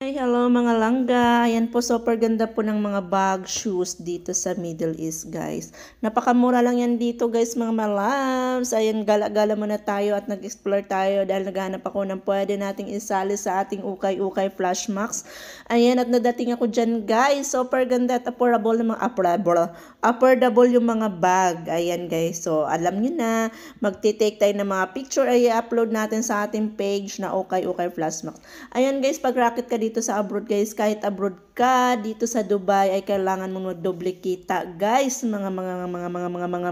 Hi, hello mga langga. Ayan po, super ganda po ng mga bag, shoes dito sa Middle East, guys. Napakamura lang yan dito, guys, mga malams. Ayan, gala-gala muna tayo at nag-explore tayo dahil naghahanap ako ng pwede nating isali sa ating ukay-ukay flash max. Ayan, at nadating ako dyan, guys. Super ganda at affordable ng mga affordable yung mga bag. Ayan, guys. So, alam nyo na, magti-take tayo ng mga picture ay i-upload natin sa ating page na ukay-ukay flash max. Ayan, guys, pag racket ka dito sa abroad, guys, kahit abroad ka dito sa Dubai ay kailangan mong mag-doble kita, guys, mga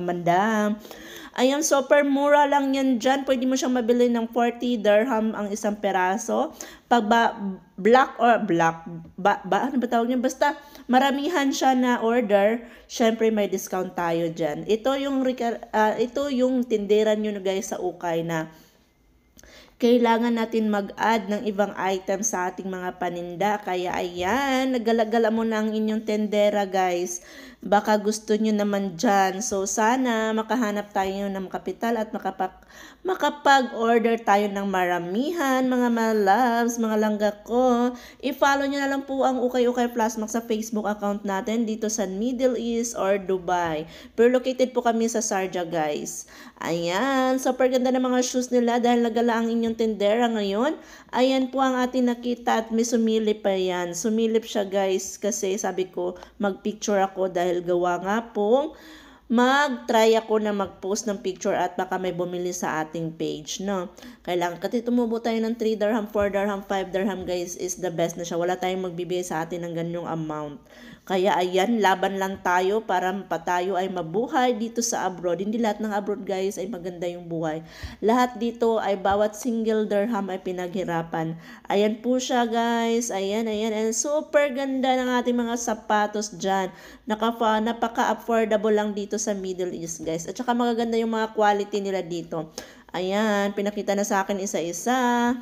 mandam. Ayan, super mura lang yan dyan. Pwede mo siyang mabili ng 40 dirham ang isang peraso. Pag black or black, ano ba tawag niya? Basta maramihan siya na order, syempre may discount tayo dyan. Ito yung tinderan nyo, guys, sa ukay na kailangan natin mag-add ng ibang items sa ating mga paninda. Kaya ayan, nagala-gala mo na ang inyong tendera, guys. Baka gusto nyo naman dyan. So sana makahanap tayo ng kapital at makapag-order tayo ng maramihan, mga loves, mga langga ko. I-follow nyo na lang po ang Ukay-Ukay Plasmax sa Facebook account natin dito sa Middle East or Dubai. Pero located po kami sa Sharjah, guys. Ayan, super ganda ng mga shoes nila dahil nagala ang inyong tendera ngayon. Ayan po ang ating nakita at may sumilip pa yan. Sumilip siya, guys, kasi sabi ko magpicture ako dahil gawa nga pong mag-try ako na mag-post ng picture at baka may bumili sa ating page, no? Kailangan kasi tumubo tayo ng 3 dirham, 4 dirham, 5 dirham, guys, is the best na siya. Wala tayong magbibigay sa atin ng ganyong amount. Kaya ayan, laban lang tayo para tayo ay mabuhay dito sa abroad. Hindi lahat ng abroad, guys, ay maganda yung buhay. Lahat dito ay bawat single dirham ay pinaghirapan. Ayan po siya, guys. Ayan. And super ganda ng ating mga sapatos dyan. Napaka-affordable lang dito sa Middle East, guys. At saka magaganda yung mga quality nila dito. Ayan, pinakita na sa akin isa-isa.